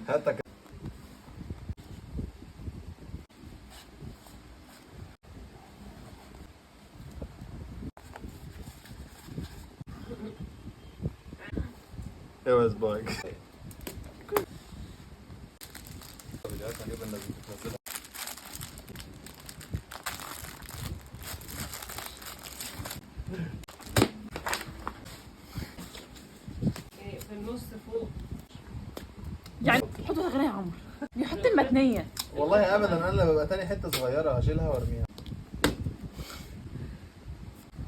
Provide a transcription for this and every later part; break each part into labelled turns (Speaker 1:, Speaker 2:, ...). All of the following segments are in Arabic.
Speaker 1: هاتك. ايوه صباعك. فيديوهات هنجيب الناس بتنزلها.
Speaker 2: في النص فوق
Speaker 3: يعني حطوا غيرها يا عمرو، بيحط المتنيه.
Speaker 1: والله ابدا، انا ببقى تاني حته صغيره هشيلها وارميها.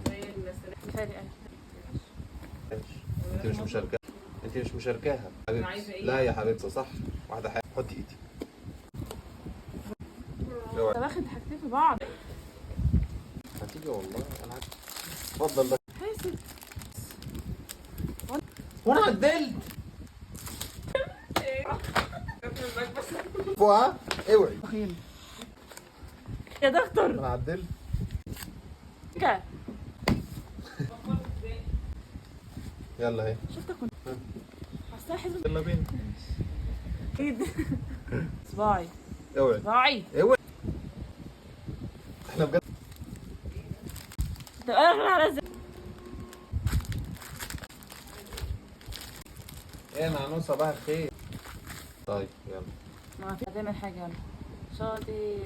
Speaker 2: زي المسألة.
Speaker 3: كفايه ايه؟
Speaker 1: انت مش مشاركاها، انت مش مشاركاها
Speaker 2: أنا عايزة إيه؟
Speaker 1: لا يا حبيبتي صح. واحده حاجه، حطي ايدي.
Speaker 3: انت واخد حاجتين في بعض.
Speaker 1: هتيجي والله انا اتفضل بس.
Speaker 3: حاسب
Speaker 1: وانا عدلت فوقها. اوعي
Speaker 3: تخيل يا دكتور.
Speaker 1: انا عدلت.
Speaker 3: كا
Speaker 1: يلا اهي.
Speaker 3: شفتك كنت حاساها حزن.
Speaker 1: يلا بينا.
Speaker 3: ايد صباعي
Speaker 1: اوعي
Speaker 3: صباعي.
Speaker 1: اوعي. احنا بجد
Speaker 3: طب انا غير على ازاي؟
Speaker 1: ايه نعنوع صباح الخير. طيب يلا.
Speaker 3: ما في هتعمل حاجه يلا. شاطر.